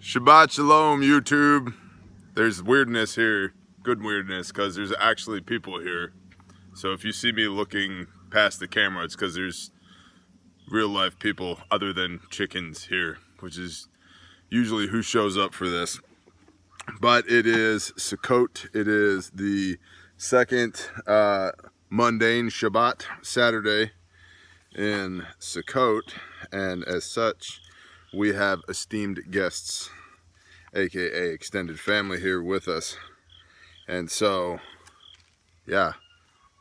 Shabbat Shalom, YouTube. There's weirdness here, good weirdness, because there's actually people here. So if you see me looking past the camera, it's because there's real life people other than chickens here, which is usually who shows up for this. But it is Sukkot. It is the second mundane Shabbat, Saturday in Sukkot, and as such, we have esteemed guests, aka extended family, here with us. And so, yeah,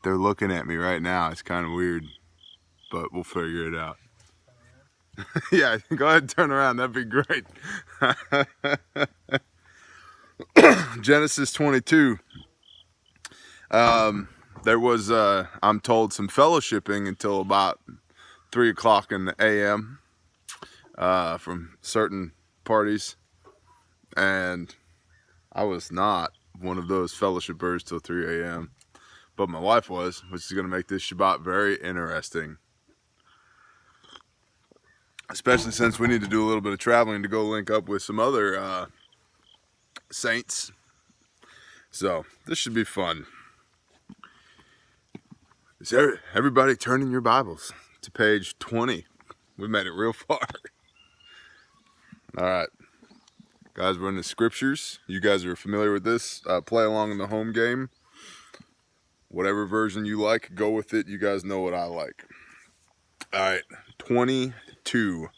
they're looking at me right now. It's kind of weird, but we'll figure it out. Yeah, go ahead and turn around. That'd be great. Genesis 22. There was, I'm told, some fellowshipping until about 3 o'clock in the a.m. From certain parties, and I was not one of those fellowshippers till 3 a.m. but my wife was, which is going to make this Shabbat very interesting, especially since we need to do a little bit of traveling to go link up with some other saints. So this should be fun. So everybody turn in your Bibles to page 20. We made it real far. All right, guys, we're in the scriptures. You guys are familiar with this. Play along in the home game. Whatever version you like, go with it. You guys know what I like. All right, 22.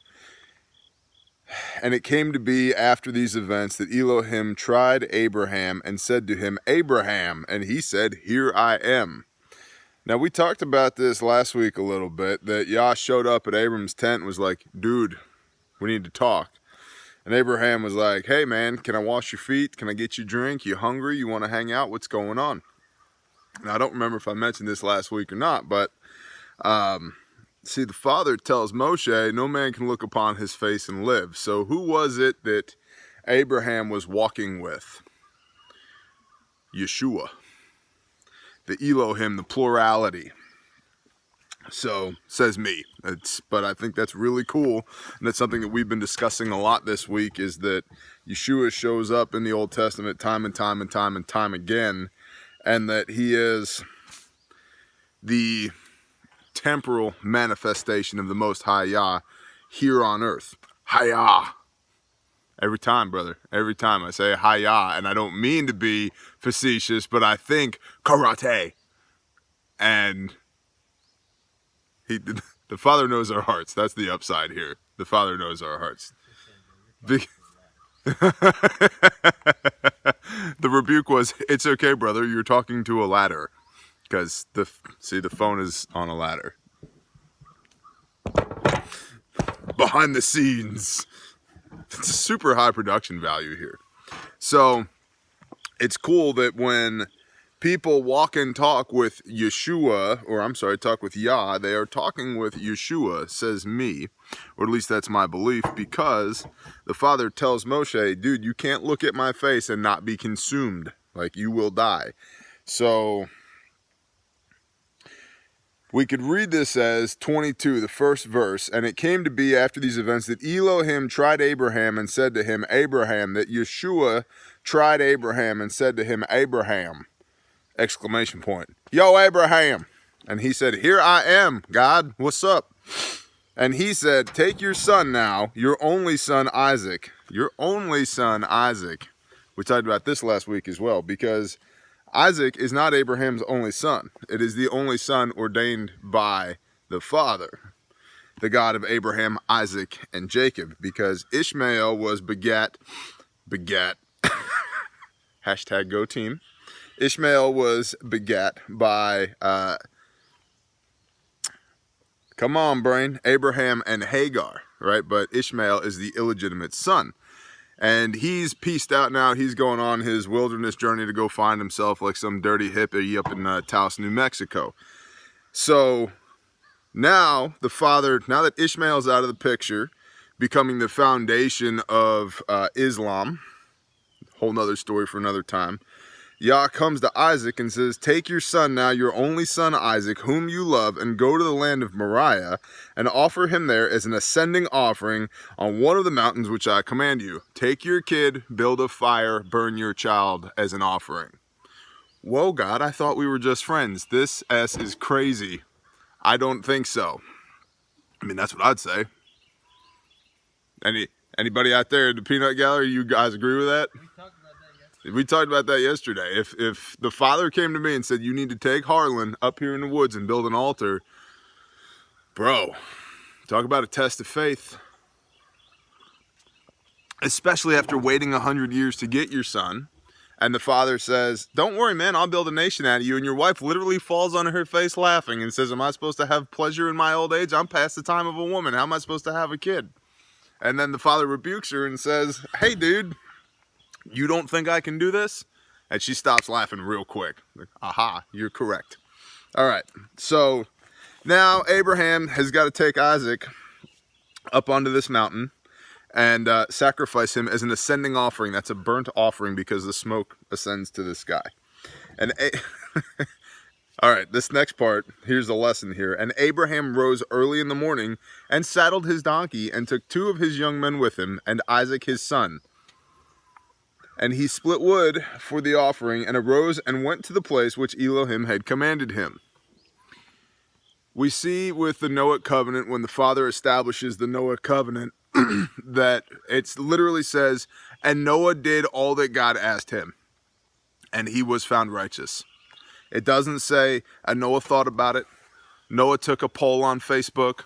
And it came to be after these events that Elohim tried Abraham and said to him, Abraham, and he said, Here I am. Now, we talked about this last week a little bit, that Yah showed up at Abram's tent and was like, dude, we need to talk. And Abraham was like, hey, man, can I wash your feet? Can I get you a drink? You hungry? You want to hang out? What's going on? Now, I don't remember if I mentioned this last week or not, but see, the Father tells Moshe, no man can look upon his face and live. So who was it that Abraham was walking with? Yeshua. The Elohim, the plurality. So, says me. But I think that's really cool. And that's something that we've been discussing a lot this week, is that Yeshua shows up in the Old Testament time and time and time and time again. And that he is the temporal manifestation of the Most High Yah here on earth. Hayah. Every time, brother. Every time I say Hayah. And I don't mean to be facetious, but I think karate. And the Father knows our hearts. That's the upside here. The Father knows our hearts. The rebuke was, it's okay, brother. You're talking to a ladder. Because, the phone is on a ladder. Behind the scenes. It's a super high production value here. So, it's cool that when people walk and talk with Yeshua, or I'm sorry, talk with Yah, they are talking with Yeshua, says me, or at least that's my belief, because the Father tells Moshe, dude, you can't look at my face and not be consumed, like you will die. So we could read this as 22, the first verse, and it came to be after these events that Elohim tried Abraham and said to him, Abraham, that Yeshua tried Abraham and said to him, Abraham. Exclamation point. Yo, Abraham. And he said, here I am, God. What's up? And he said, take your son now, your only son Isaac. Your only son Isaac. We talked about this last week as well, because Isaac is not Abraham's only son. It is the only son ordained by the Father, the God of Abraham, Isaac, and Jacob, because Ishmael was begat. Hashtag go team. Ishmael was begat by, come on, brain, Abraham and Hagar, right? But Ishmael is the illegitimate son. And he's pieced out now. He's going on his wilderness journey to go find himself like some dirty hippie up in Taos, New Mexico. So now the Father, now that Ishmael's out of the picture, becoming the foundation of Islam, whole nother story for another time, Yah comes to Isaac and says, take your son now, your only son Isaac, whom you love, and go to the land of Moriah, and offer him there as an ascending offering on one of the mountains which I command you. Take your kid, build a fire, burn your child as an offering. Whoa, God, I thought we were just friends. This S is crazy. I don't think so. I mean, that's what I'd say. Anybody out there in the peanut gallery, you guys agree with that? We talked about that yesterday. If the father came to me and said, you need to take Harlan up here in the woods and build an altar, bro, talk about a test of faith. Especially after waiting 100 years to get your son. And the father says, don't worry, man, I'll build a nation out of you. And your wife literally falls on her face laughing and says, am I supposed to have pleasure in my old age? I'm past the time of a woman. How am I supposed to have a kid? And then the father rebukes her and says, hey, dude, you don't think I can do this? And she stops laughing real quick. Like, aha, you're correct. All right, so now Abraham has got to take Isaac up onto this mountain and sacrifice him as an ascending offering. That's a burnt offering because the smoke ascends to the sky. And all right, this next part, here's the lesson here. And Abraham rose early in the morning and saddled his donkey and took 2 of his young men with him and Isaac his son. And he split wood for the offering and arose and went to the place which Elohim had commanded him. We see with the Noahic covenant, when the father establishes the Noahic covenant, that it literally says, and Noah did all that God asked him, and he was found righteous. It doesn't say, and Noah thought about it. Noah took a poll on Facebook.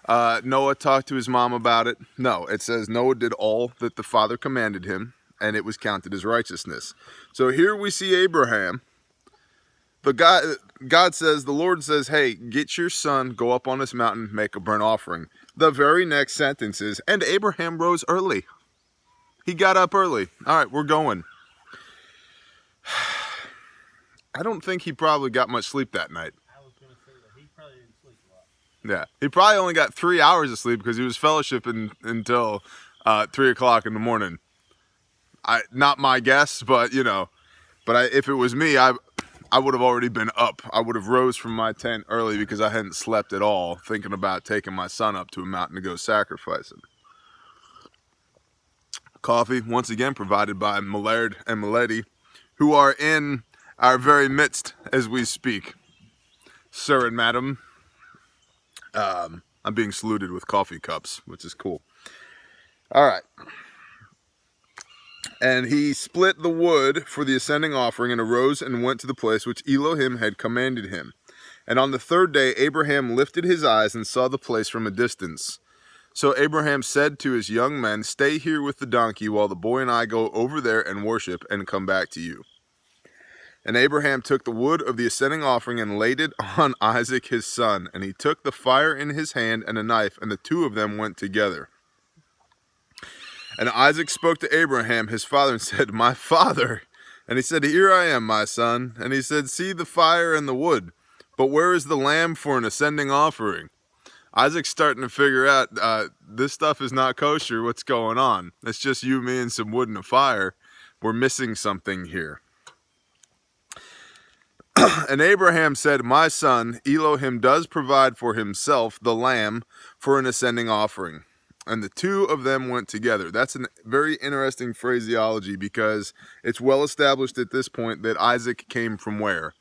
Noah talked to his mom about it. No, it says Noah did all that the father commanded him, and it was counted as righteousness. So here we see Abraham. God says, the Lord says, hey, get your son, go up on this mountain, make a burnt offering. The very next sentence is, and Abraham rose early. He got up early. All right, we're going. I don't think he probably got much sleep that night. I was going to say that he probably didn't sleep a lot. Yeah, he probably only got 3 hours of sleep because he was fellowshipping until 3 o'clock in the morning. Not my guess, but you know, if it was me, I would have already been up. I would have rose from my tent early because I hadn't slept at all, thinking about taking my son up to a mountain to go sacrifice him. Coffee, once again, provided by Millard and Milady, who are in our very midst as we speak. Sir and madam, I'm being saluted with coffee cups, which is cool. All right. And he split the wood for the ascending offering and arose and went to the place which Elohim had commanded him. And on the 3rd day, Abraham lifted his eyes and saw the place from a distance. So Abraham said to his young men, stay here with the donkey while the boy and I go over there and worship and come back to you. And Abraham took the wood of the ascending offering and laid it on Isaac his son. And he took the fire in his hand and a knife, and the 2 of them went together. And Isaac spoke to Abraham, his father, and said, my father. And he said, here I am, my son. And he said, see the fire and the wood, but where is the lamb for an ascending offering? Isaac's starting to figure out, this stuff is not kosher. What's going on? It's just you, me, and some wood and a fire. We're missing something here. And Abraham said, my son, Elohim does provide for himself the lamb for an ascending offering. And the 2 of them went together. That's a very interesting phraseology because it's well established at this point that Isaac came from where?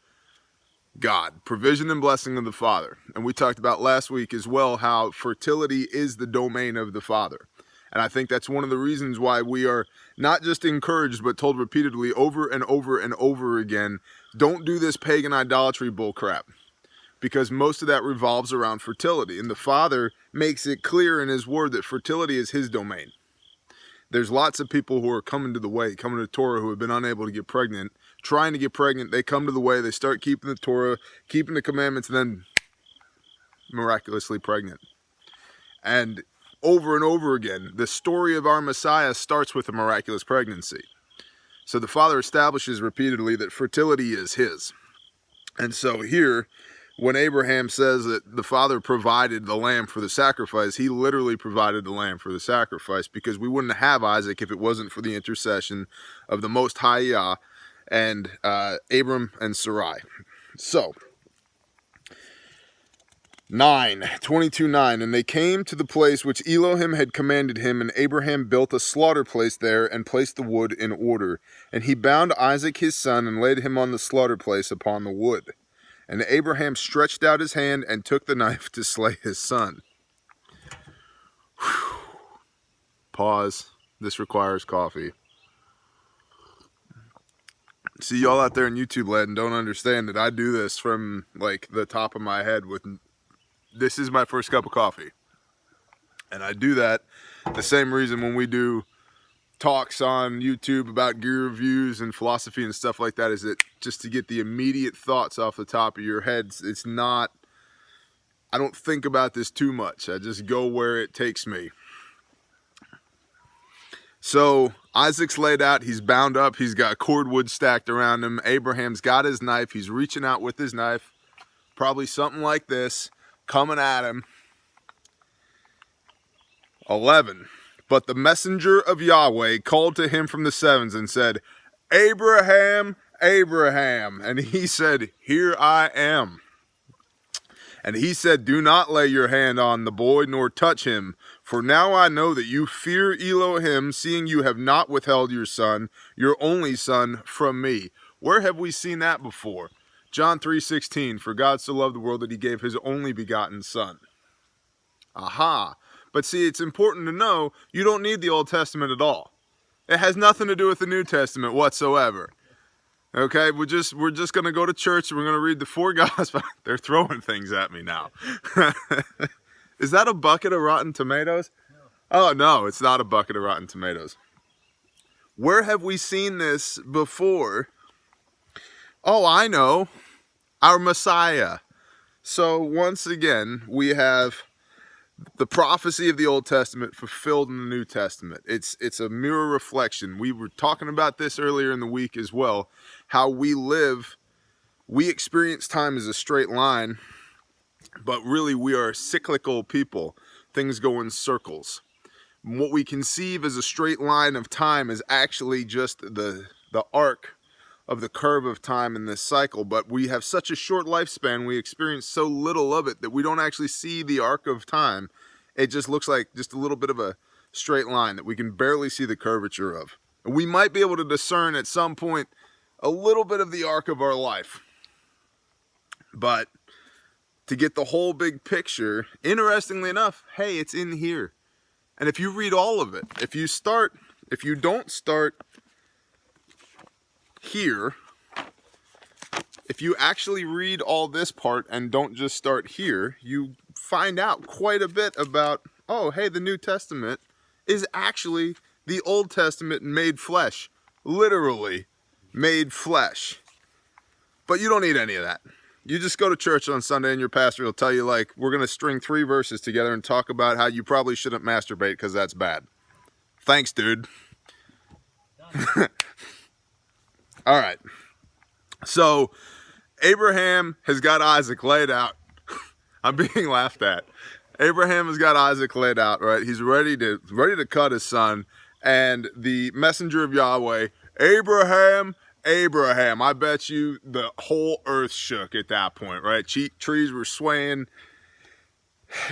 God. Provision and blessing of the father. And we talked about last week as well how fertility is the domain of the father. And I think that's one of the reasons why we are not just encouraged but told repeatedly over and over and over again, don't do this pagan idolatry bullcrap. Because most of that revolves around fertility. And the Father makes it clear in His Word that fertility is His domain. There's lots of people who are coming to the way, coming to the Torah, who have been unable to get pregnant, trying to get pregnant. They come to the way, they start keeping the Torah, keeping the commandments, and then miraculously pregnant. And over again, the story of our Messiah starts with a miraculous pregnancy. So the Father establishes repeatedly that fertility is His. And so here, when Abraham says that the father provided the lamb for the sacrifice, he literally provided the lamb for the sacrifice because we wouldn't have Isaac if it wasn't for the intercession of the Most High Yah and Abram and Sarai. So 22:9, and they came to the place which Elohim had commanded him, and Abraham built a slaughter place there and placed the wood in order. And he bound Isaac his son and laid him on the slaughter place upon the wood. And Abraham stretched out his hand and took the knife to slay his son. Whew. Pause. This requires coffee. See, y'all out there in YouTube land don't understand that I do this from like the top of my head with, this is my first cup of coffee. And I do that the same reason when we do talks on YouTube about gear reviews and philosophy and stuff like that, is that just to get the immediate thoughts off the top of your heads. It's not, I don't think about this too much. I just go where it takes me. So Isaac's laid out, he's bound up, he's got cordwood stacked around him. Abraham's got his knife, he's reaching out with his knife, probably something like this, coming at him. 11. But the messenger of Yahweh called to him from the heavens and said, Abraham, Abraham. And he said, Here I am. And he said, Do not lay your hand on the boy, nor touch him. For now I know that you fear Elohim, seeing you have not withheld your son, your only son, from me. Where have we seen that before? John 3:16, for God so loved the world that he gave his only begotten son. Aha. But see, it's important to know you don't need the Old Testament at all. It has nothing to do with the New Testament whatsoever. Okay, we're just going to go to church and we're going to read the 4 Gospels. They're throwing things at me now. Is that a bucket of rotten tomatoes? No. Oh, no, it's not a bucket of rotten tomatoes. Where have we seen this before? Oh, I know. Our Messiah. So once again, we have the prophecy of the Old Testament fulfilled in the New Testament. It's a mirror reflection. We were talking about this earlier in the week as well. How we live, we experience time as a straight line, but really we are cyclical people. Things go in circles. What we conceive as a straight line of time is actually just the arc of the curve of time in this cycle, but we have such a short lifespan, we experience so little of it that we don't actually see the arc of time. It just looks like just a little bit of a straight line that we can barely see the curvature of. And we might be able to discern at some point a little bit of the arc of our life. But to get the whole big picture, interestingly enough, hey, it's in here. And if you read all of it, if you don't start here, if you actually read all this part and don't just start here, you find out quite a bit about, oh, hey, the New Testament is actually the Old Testament made flesh. Literally made flesh. But you don't need any of that. You just go to church on Sunday and your pastor will tell you, like, we're going to string 3 verses together and talk about how you probably shouldn't masturbate because that's bad. Thanks, dude. All right. So Abraham has got Isaac laid out. I'm being laughed at. Abraham has got Isaac laid out, right? He's ready to cut his son. And the messenger of Yahweh, Abraham, Abraham. I bet you the whole earth shook at that point, right? Trees were swaying.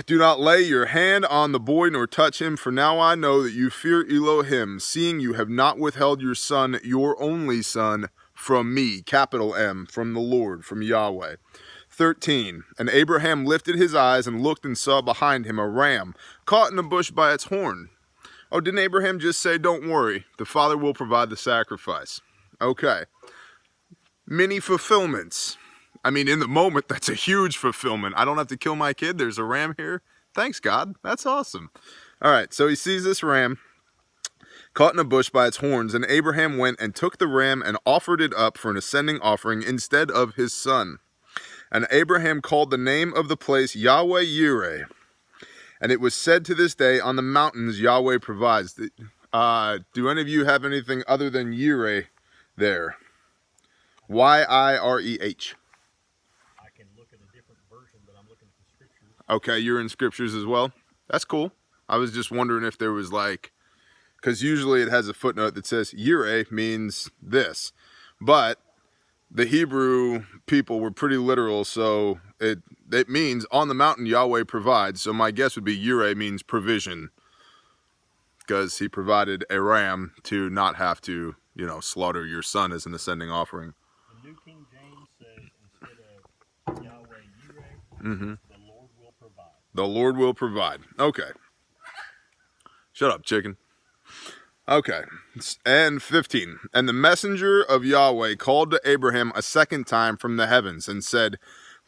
Do not lay your hand on the boy nor touch him, for now I know that you fear Elohim, seeing you have not withheld your son, your only son, from me, capital M, from the Lord, from Yahweh. 13. And Abraham lifted his eyes and looked and saw behind him a ram caught in a bush by its horn. Oh, didn't Abraham just say, don't worry, the Father will provide the sacrifice? Okay. Many fulfillments. I mean, in the moment, that's a huge fulfillment. I don't have to kill my kid. There's a ram here. Thanks, God. That's awesome. All right, so he sees this ram caught in a bush by its horns, and Abraham went and took the ram and offered it up for an ascending offering instead of his son. And Abraham called the name of the place Yahweh Yireh. And it was said to this day, on the mountains Yahweh provides. Do any of you have anything other than Yireh there? Y-I-R-E-H. I can look at a different version, but I'm looking at the scriptures. Okay, you're in scriptures as well? That's cool. I was just wondering if there was like, because usually it has a footnote that says Yireh means this. But the Hebrew people were pretty literal, so it means on the mountain Yahweh provides. So my guess would be Yireh means provision, because he provided a ram to not have to, slaughter your son as an ascending offering. The New King James says instead of Yahweh Yireh, the Lord will provide. The Lord will provide. Okay. Shut up, chicken. Okay. And 15. And the messenger of Yahweh called to Abraham a second time from the heavens and said,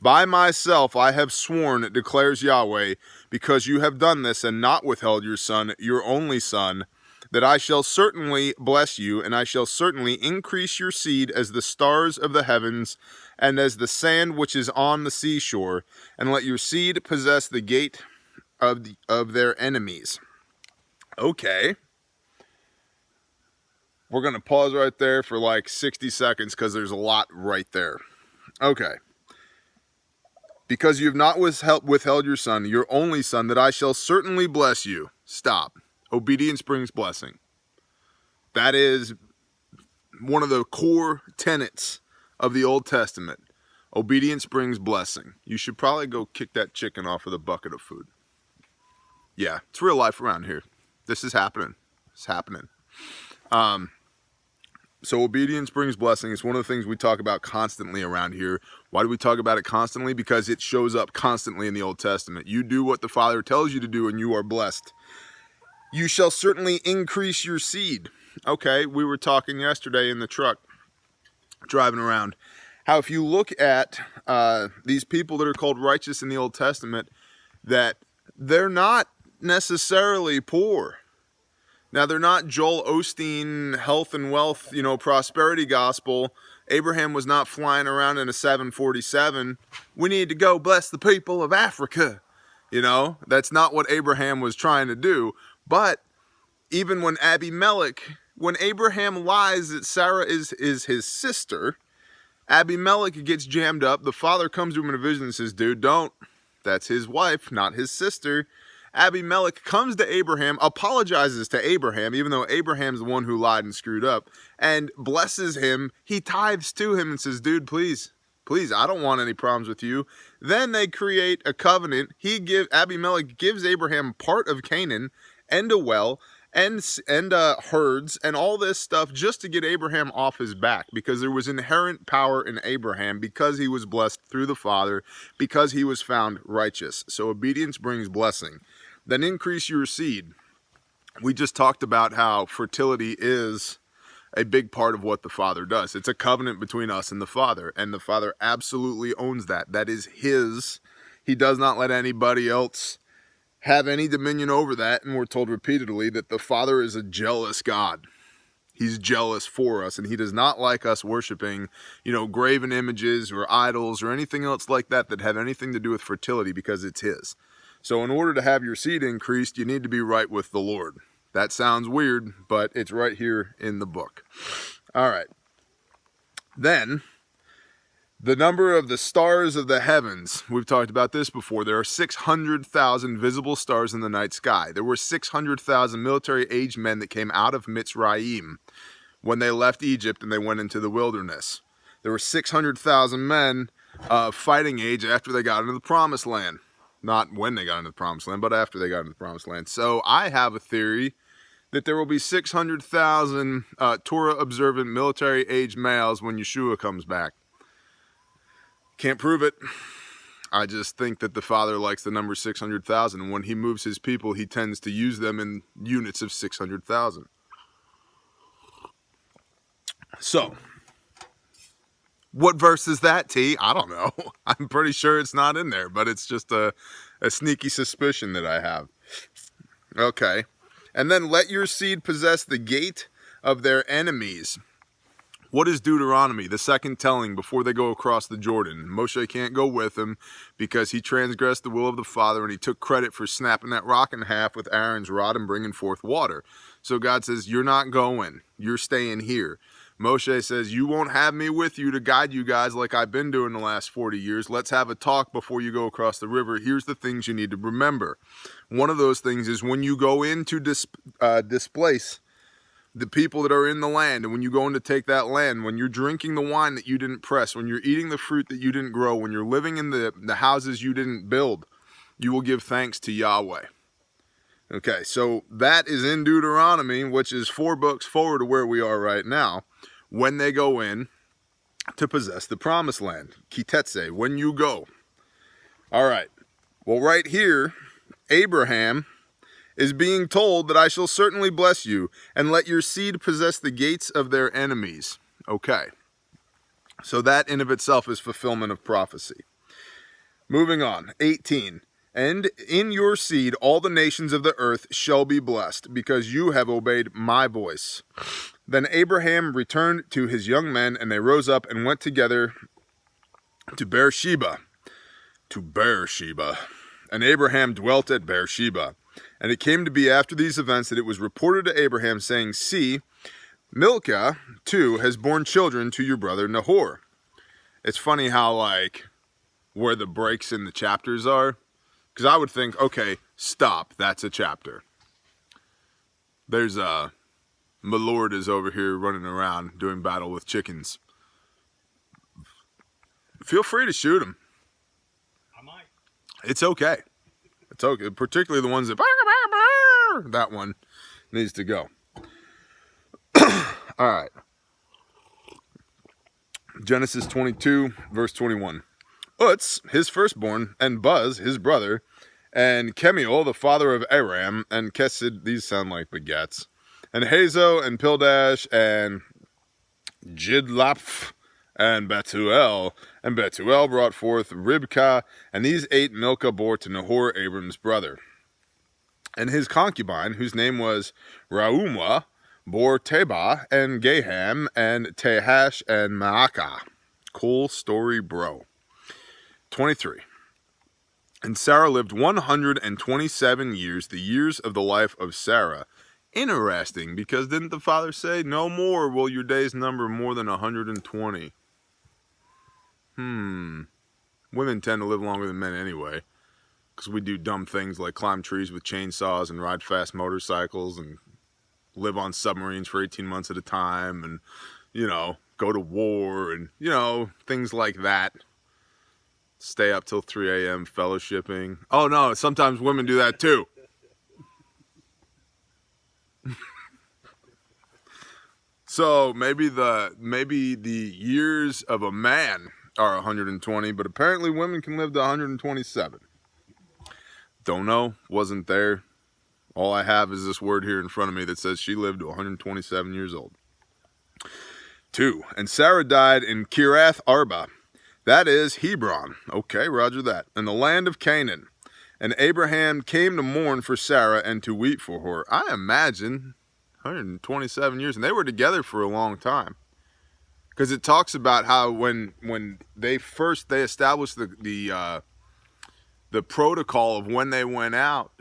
by myself I have sworn, declares Yahweh, because you have done this and not withheld your son, your only son, that I shall certainly bless you, and I shall certainly increase your seed as the stars of the heavens and as the sand which is on the seashore, and let your seed possess the gate of their enemies. Okay. We're going to pause right there for like 60 seconds because there's a lot right there. Okay. Because you have not withheld your son, your only son, that I shall certainly bless you. Stop. Obedience brings blessing. That is one of the core tenets of the Old Testament. Obedience brings blessing. You should probably go kick that chicken off with a bucket of food. Yeah, it's real life around here. This is happening. It's happening. So obedience brings blessing. It's one of the things we talk about constantly around here. Why do we talk about it constantly? Because it shows up constantly in the Old Testament. You do what the Father tells you to do and you are blessed. You shall certainly increase your seed. Okay, we were talking yesterday in the truck, driving around, how if you look at these people that are called righteous in the Old Testament, that they're not necessarily poor. Now, they're not Joel Osteen health and wealth, prosperity gospel. Abraham was not flying around in a 747. We need to go bless the people of Africa. That's not what Abraham was trying to do. But even when Abraham lies that Sarah is his sister, Abimelech gets jammed up. The father comes to him in a vision and says, dude, don't. That's his wife, not his sister. Abimelech comes to Abraham, apologizes to Abraham, even though Abraham's the one who lied and screwed up, and blesses him. He tithes to him and says, dude, please, I don't want any problems with you. Then they create a covenant. Abimelech gives Abraham part of Canaan and a well and herds and all this stuff just to get Abraham off his back, because there was inherent power in Abraham, because he was blessed through the Father, because he was found righteous. So obedience brings blessing. Then increase your seed. We just talked about how fertility is a big part of what the Father does. It's a covenant between us and the Father absolutely owns that. That is his. He does not let anybody else have any dominion over that, and we're told repeatedly that the Father is a jealous God. He's jealous for us, and he does not like us worshiping, graven images or idols or anything else like that have anything to do with fertility, because it's his. So in order to have your seed increased, you need to be right with the Lord. That sounds weird, but it's right here in the book. All right. Then, the number of the stars of the heavens. We've talked about this before. There are 600,000 visible stars in the night sky. There were 600,000 military-aged men that came out of Mitzrayim when they left Egypt and they went into the wilderness. There were 600,000 men of fighting age after they got into the Promised Land. Not when they got into the Promised Land, but after they got into the Promised Land. So I have a theory that there will be 600,000 Torah-observant military-aged males when Yeshua comes back. Can't prove it. I just think that the Father likes the number 600,000, and when he moves his people, he tends to use them in units of 600,000. So, what verse is that, T? I don't know. I'm pretty sure it's not in there, but it's just a sneaky suspicion that I have. Okay. And then let your seed possess the gate of their enemies. What is Deuteronomy? The second telling before they go across the Jordan. Moshe can't go with him because he transgressed the will of the Father, and he took credit for snapping that rock in half with Aaron's rod and bringing forth water. So God says, you're not going. You're staying here. Moshe says, you won't have me with you to guide you guys like I've been doing the last 40 years. Let's have a talk before you go across the river. Here's the things you need to remember. One of those things is when you go in to displace the people that are in the land, and when you go in to take that land, when you're drinking the wine that you didn't press, when you're eating the fruit that you didn't grow, when you're living in the houses you didn't build, you will give thanks to Yahweh. Okay, so that is in Deuteronomy, which is 4 books forward to where we are right now, when they go in to possess the promised land. Kitetse, when you go. All right, well, right here, Abraham is being told that I shall certainly bless you and let your seed possess the gates of their enemies. Okay, so that in of itself is fulfillment of prophecy. Moving on, 18. And in your seed all the nations of the earth shall be blessed, because you have obeyed my voice. Then Abraham returned to his young men, and they rose up and went together to Beersheba. And Abraham dwelt at Beersheba. And it came to be after these events that it was reported to Abraham, saying, See, Milcah, too, has borne children to your brother Nahor. It's funny how, like, where the breaks in the chapters are. Because I would think, okay, stop, that's a chapter. There's my Lord is over here running around doing battle with chickens. Feel free to shoot him. I might. It's okay. It's okay, particularly the ones that, that one needs to go. All right. Genesis 22, verse 21. Utz, his firstborn, and Buz, his brother, and Kemuel, the father of Aram, and Kesed, these sound like begets, and Hazo, and Pildash, and Jidlaph, and Bethuel brought forth Ribkah, and these 8 Milcah bore to Nahor, Abram's brother. And his concubine, whose name was Reumah, bore Tebah, and Gaham, and Tehash, and Maacah. Cool story, bro. 23. And Sarah lived 127 years, the years of the life of Sarah. Interesting, because didn't the Father say, no more will your days number more than 120? Women tend to live longer than men anyway, because we do dumb things like climb trees with chainsaws and ride fast motorcycles and live on submarines for 18 months at a time and, you know, go to war and, you know, things like that. Stay up till 3 a.m. fellowshipping. Oh no, sometimes women do that too. So maybe the years of a man are 120, but apparently women can live to 127. Don't know, wasn't there. All I have is this word here in front of me that says she lived to 127 years old. 2. And Sarah died in Kiriath Arba. That is Hebron. Okay, roger that. In the land of Canaan. And Abraham came to mourn for Sarah and to weep for her. I imagine 127 years. And they were together for a long time. Because it talks about how when they established the protocol of when they went out,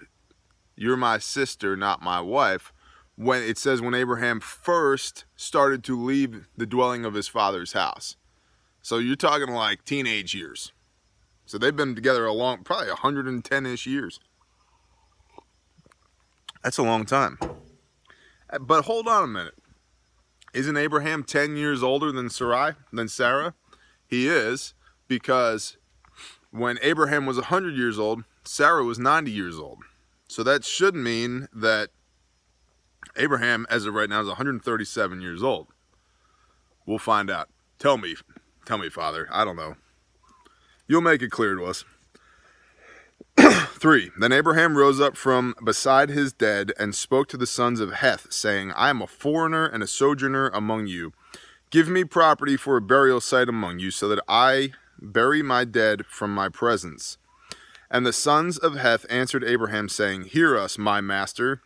you're my sister, not my wife. When it says when Abraham first started to leave the dwelling of his father's house. So you're talking like teenage years. So they've been together probably 110-ish years. That's a long time. But hold on a minute. Isn't Abraham 10 years older than Sarah? He is, because when Abraham was 100 years old, Sarah was 90 years old. So that should mean that Abraham, as of right now, is 137 years old. We'll find out. Tell me, Father. I don't know. You'll make it clear to us. 3. Then Abraham rose up from beside his dead and spoke to the sons of Heth, saying, I am a foreigner and a sojourner among you. Give me property for a burial site among you, so that I bury my dead from my presence. And the sons of Heth answered Abraham, saying, Hear us, my master.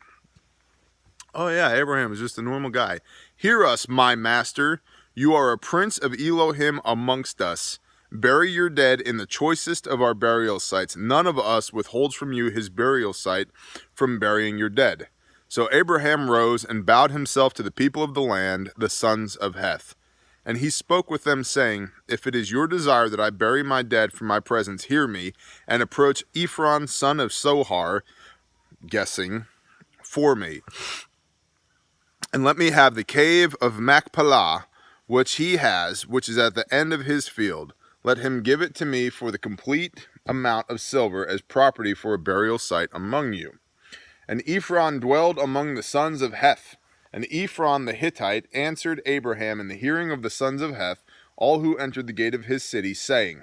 Oh yeah, Abraham is just a normal guy. Hear us, my master. You are a prince of Elohim amongst us. Bury your dead in the choicest of our burial sites. None of us withholds from you his burial site from burying your dead. So Abraham rose and bowed himself to the people of the land, the sons of Heth. And he spoke with them, saying, If it is your desire that I bury my dead from my presence, hear me, and approach Ephron, son of Sohar, guessing, for me. And let me have the cave of Machpelah, which he has, which is at the end of his field. Let him give it to me for the complete amount of silver as property for a burial site among you. And Ephron dwelled among the sons of Heth. And Ephron the Hittite answered Abraham in the hearing of the sons of Heth, all who entered the gate of his city, saying,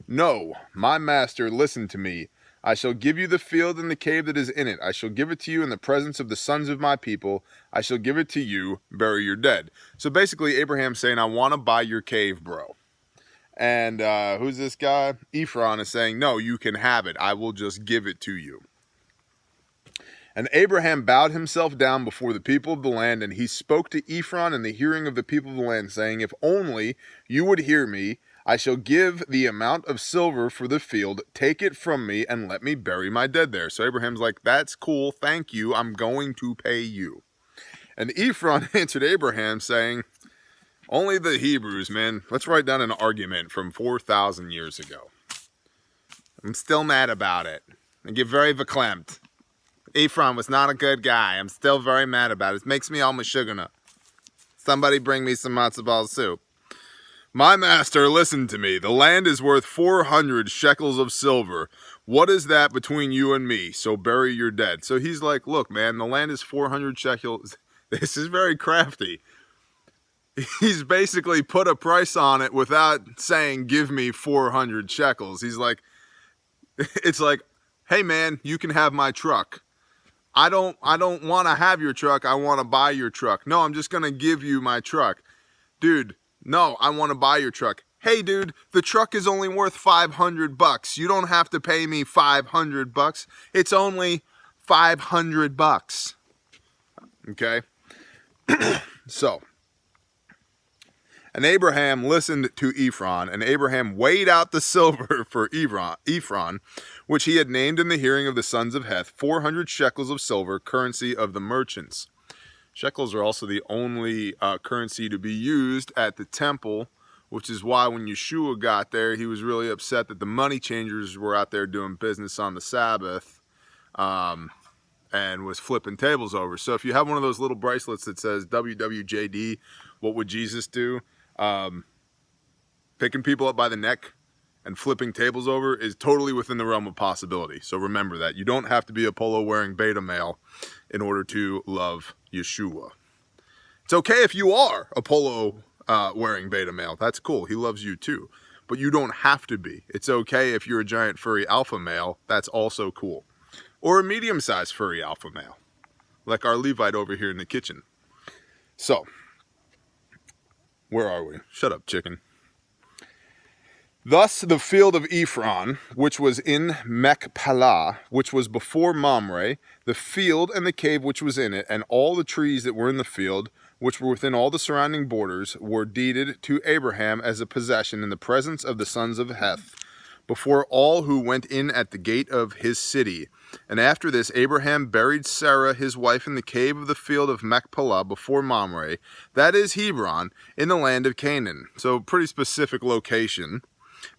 No, my master, listen to me. I shall give you the field and the cave that is in it. I shall give it to you in the presence of the sons of my people. I shall give it to you. Bury your dead. So basically, Abraham's saying, I want to buy your cave, bro. And who's this guy? Ephron is saying, no, you can have it. I will just give it to you. And Abraham bowed himself down before the people of the land, and he spoke to Ephron in the hearing of the people of the land, saying, If only you would hear me, I shall give the amount of silver for the field. Take it from me, and let me bury my dead there. So Abraham's like, that's cool, thank you, I'm going to pay you. And Ephron answered Abraham, saying, Only the Hebrews, man. Let's write down an argument from 4,000 years ago. I'm still mad about it. I get very verklempt. Ephron was not a good guy. I'm still very mad about it. It makes me all mashugana. Somebody bring me some matzo ball soup. My master, listen to me. The land is worth 400 shekels of silver. What is that between you and me? So bury your dead. So he's like, look, man, the land is 400 shekels. This is very crafty. He's basically put a price on it without saying, give me 400 shekels. He's like, it's like, hey man, you can have my truck. I don't want to have your truck. I want to buy your truck. No, I'm just going to give you my truck. Dude, no, I want to buy your truck. Hey dude, the truck is only worth $500. You don't have to pay me $500. It's only $500. Okay? So, and Abraham listened to Ephron, and Abraham weighed out the silver for Ephron, which he had named in the hearing of the sons of Heth, 400 shekels of silver, currency of the merchants. Shekels are also the only currency to be used at the temple, which is why when Yeshua got there, he was really upset that the money changers were out there doing business on the Sabbath and was flipping tables over. So if you have one of those little bracelets that says WWJD, what would Jesus do? Picking people up by the neck and flipping tables over is totally within the realm of possibility. So remember that. You don't have to be a polo-wearing beta male in order to love Yeshua. It's okay if you are a polo-wearing beta male. That's cool. He loves you too. But you don't have to be. It's okay if you're a giant furry alpha male. That's also cool. Or a medium-sized furry alpha male, like our Levite over here in the kitchen. So, where are we? Shut up, chicken. Thus the field of Ephron, which was in Machpelah, which was before Mamre, the field and the cave which was in it, and all the trees that were in the field, which were within all the surrounding borders, were deeded to Abraham as a possession in the presence of the sons of Heth, before all who went in at the gate of his city. And after this, Abraham buried Sarah, his wife, in the cave of the field of Machpelah before Mamre, that is Hebron, in the land of Canaan. So pretty specific location.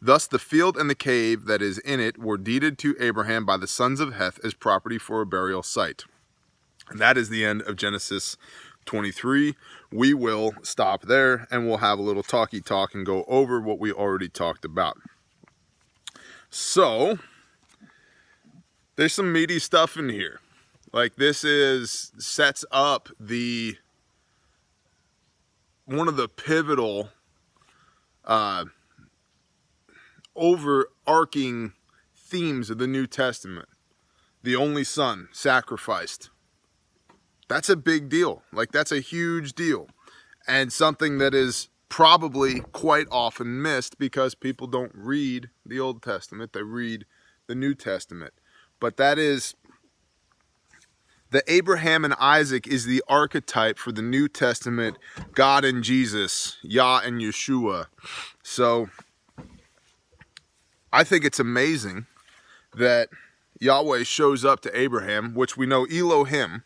Thus the field and the cave that is in it were deeded to Abraham by the sons of Heth as property for a burial site. And that is the end of Genesis 23. We will stop there and we'll have a little talky talk and go over what we already talked about. So, there's some meaty stuff in here. Like this sets up one of the pivotal overarching themes of the New Testament. The only son sacrificed. That's a big deal. Like that's a huge deal. And something that is probably quite often missed because people don't read the Old Testament. They read the New Testament. But that is, the Abraham and Isaac is the archetype for the New Testament, God and Jesus, Yah and Yeshua. So, I think it's amazing that Yahweh shows up to Abraham, which we know Elohim,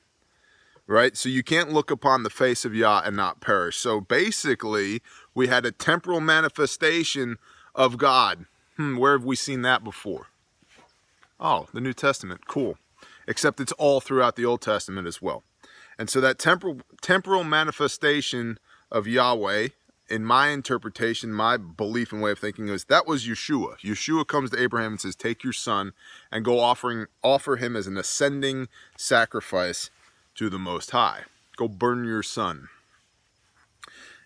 right? So you can't look upon the face of Yah and not perish. So basically, we had a temporal manifestation of God. Where have we seen that before? Oh, the New Testament. Cool. Except it's all throughout the Old Testament as well. And so that temporal manifestation of Yahweh, in my interpretation, my belief and way of thinking, is that was Yeshua. Yeshua comes to Abraham and says, take your son and go offer him as an ascending sacrifice to the Most High. Go burn your son.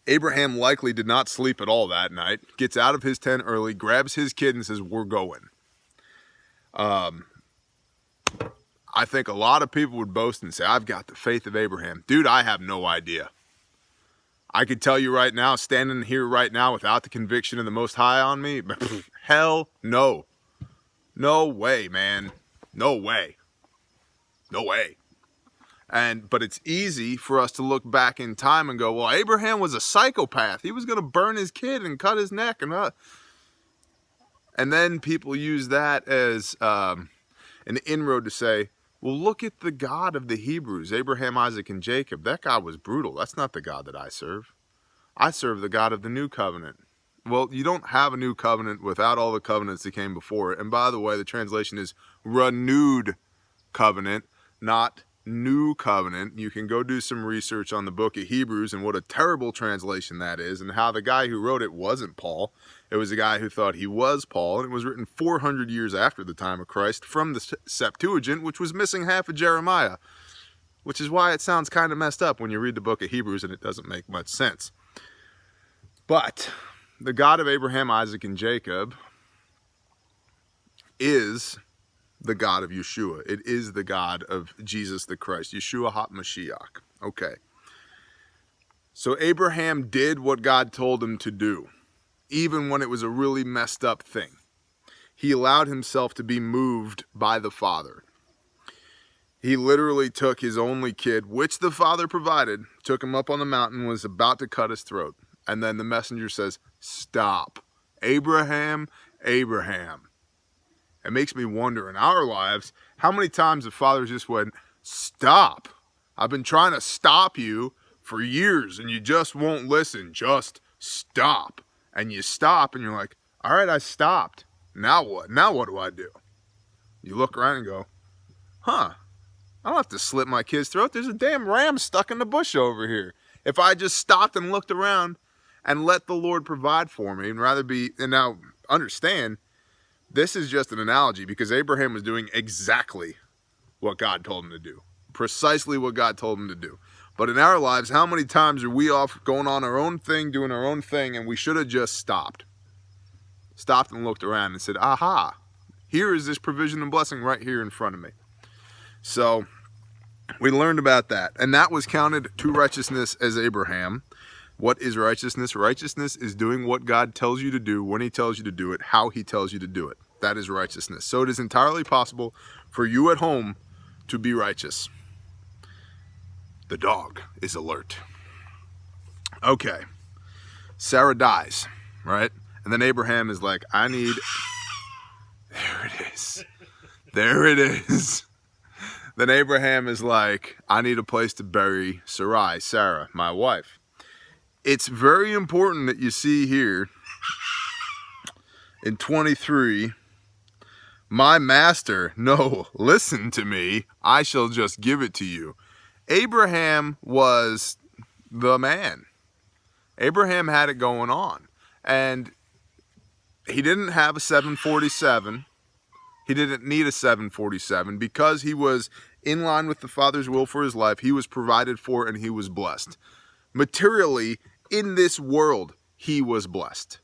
Abraham likely did not sleep at all that night, gets out of his tent early, grabs his kid and says, we're going. I think a lot of people would boast and say, I've got the faith of Abraham. Dude, I have no idea. I could tell you right now, standing here right now without the conviction of the Most High on me, hell no. No way, man. No way. No way. But it's easy for us to look back in time and go, well, Abraham was a psychopath. He was going to burn his kid and cut his neck. And then people use that as an inroad to say, well, look at the God of the Hebrews, Abraham, Isaac, and Jacob. That God was brutal. That's not the God that I serve. I serve the God of the new covenant. Well, you don't have a new covenant without all the covenants that came before it. And by the way, the translation is renewed covenant, not new covenant. You can go do some research on the book of Hebrews and what a terrible translation that is, and how the guy who wrote it wasn't Paul. It was a guy who thought he was Paul, and it was written 400 years after the time of Christ from the Septuagint, which was missing half of Jeremiah, which is why it sounds kind of messed up when you read the book of Hebrews and it doesn't make much sense. But the God of Abraham, Isaac, and Jacob is the God of Yeshua. It is the God of Jesus the Christ, Yeshua HaMashiach. Okay. So Abraham did what God told him to do, even when it was a really messed up thing. He allowed himself to be moved by the Father. He literally took his only kid, which the Father provided, took him up on the mountain, was about to cut his throat. And then the messenger says, stop. Abraham, Abraham. It makes me wonder in our lives, how many times the Father just went, stop. I've been trying to stop you for years and you just won't listen. Just stop. And you stop and you're like, all right, I stopped. Now what? Now what do I do? You look around and go, I don't have to slit my kid's throat. There's a damn ram stuck in the bush over here. If I just stopped and looked around and let the Lord provide for me and now understand, this is just an analogy because Abraham was doing exactly what God told him to do. Precisely what God told him to do. But in our lives, how many times are we off going on our own thing, doing our own thing, and we should have just stopped? Stopped and looked around and said, aha, here is this provision and blessing right here in front of me. So we learned about that. And that was counted to righteousness as Abraham. What is righteousness? Righteousness is doing what God tells you to do, when he tells you to do it, how he tells you to do it. That is righteousness. So it is entirely possible for you at home to be righteous. The dog is alert. Okay. Sarah dies, right? And then Abraham is like, there it is. There it is. Then Abraham is like, I need a place to bury Sarai, Sarah, my wife. It's very important that you see here in 23, my master, no, listen to me, I shall just give it to you. Abraham was the man. Abraham had it going on. And he didn't have a 747. He didn't need a 747 because he was in line with the Father's will for his life. He was provided for and he was blessed. Materially, in this world, he was blessed.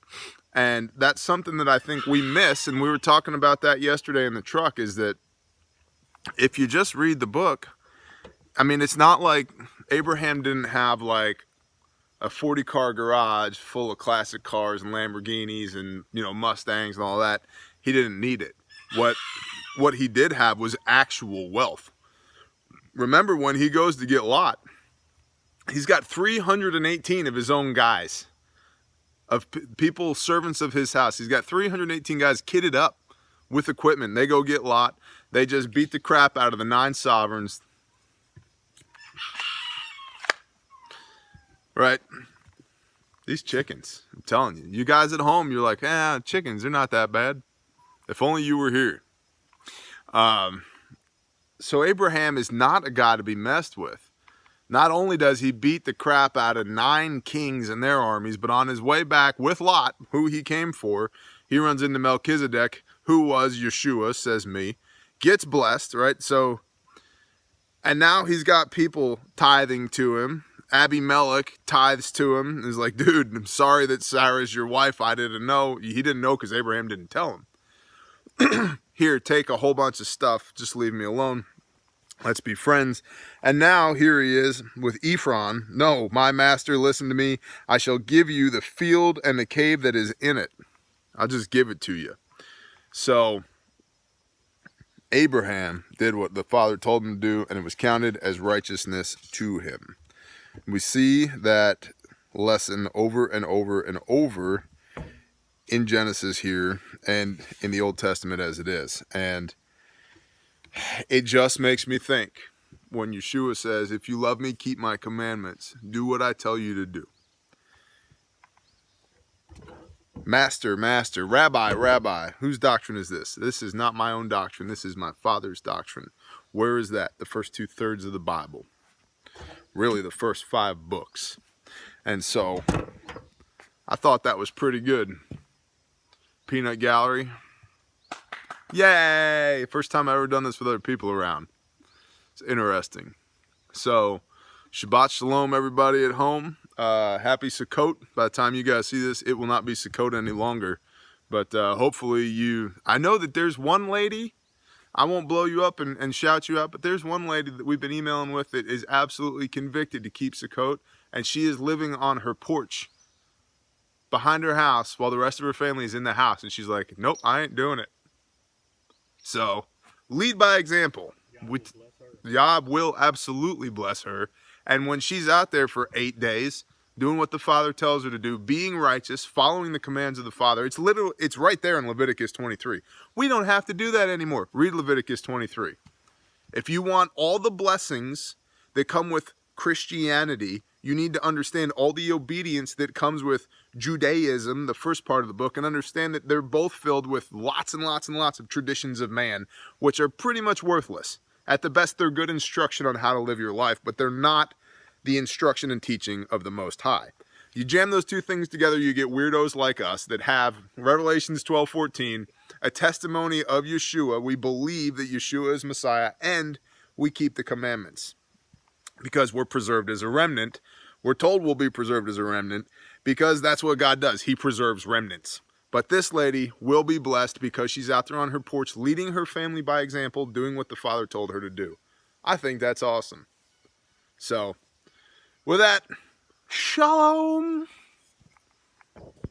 And that's something that I think we miss, and we were talking about that yesterday in the truck, is that if you just read the book, I mean, it's not like Abraham didn't have like a 40-car garage full of classic cars and Lamborghinis and, Mustangs and all that. He didn't need it. What he did have was actual wealth. Remember when he goes to get Lot, he's got 318 of his own guys, of people, servants of his house. He's got 318 guys kitted up with equipment. They go get Lot. They just beat the crap out of the 9 sovereigns. Right? These chickens, I'm telling you. You guys at home, you're like, chickens, they're not that bad. If only you were here. So Abraham is not a guy to be messed with. Not only does he beat the crap out of 9 kings and their armies, but on his way back with Lot, who he came for, he runs into Melchizedek, who was Yeshua, says me, gets blessed, right? So, and now he's got people tithing to him. Abimelech tithes to him. He's like, dude, I'm sorry that Sarah's your wife. I didn't know. He didn't know because Abraham didn't tell him. Here, take a whole bunch of stuff. Just leave me alone. Let's be friends. And now here he is with Ephron. No, my master, listen to me. I shall give you the field and the cave that is in it. I'll just give it to you. So Abraham did what the Father told him to do, and it was counted as righteousness to him. We see that lesson over and over and over in Genesis here and in the Old Testament as it is. And it just makes me think when Yeshua says, if you love me, keep my commandments. Do what I tell you to do. Master, master, rabbi, rabbi. Whose doctrine is this? This is not my own doctrine. This is my Father's doctrine. Where is that? The first 2/3 of the Bible. Really, the first 5 books. And so, I thought that was pretty good. Peanut Gallery. Yay! First time I've ever done this with other people around. It's interesting. So, Shabbat Shalom, everybody at home. Happy Sukkot. By the time you guys see this, it will not be Sukkot any longer. But hopefully I know that there's one lady, I won't blow you up and shout you out, but there's one lady that we've been emailing with that is absolutely convicted to keep Sukkot, and she is living on her porch behind her house while the rest of her family is in the house, and she's like, nope, I ain't doing it. So, lead by example. Yah will absolutely bless her. And when she's out there for 8 days, doing what the Father tells her to do, being righteous, following the commands of the Father, it's right there in Leviticus 23. We don't have to do that anymore. Read Leviticus 23. If you want all the blessings that come with Christianity, you need to understand all the obedience that comes with Judaism, the first part of the book, and understand that they're both filled with lots and lots and lots of traditions of man, which are pretty much worthless. At the best, they're good instruction on how to live your life, but they're not the instruction and teaching of the Most High. You jam those two things together, you get weirdos like us that have Revelations 12:14, a testimony of Yeshua. We believe that Yeshua is Messiah, and we keep the commandments because we're preserved as a remnant. We're told we'll be preserved as a remnant because that's what God does. He preserves remnants. But this lady will be blessed because she's out there on her porch leading her family by example, doing what the Father told her to do. I think that's awesome. So, with that, shalom.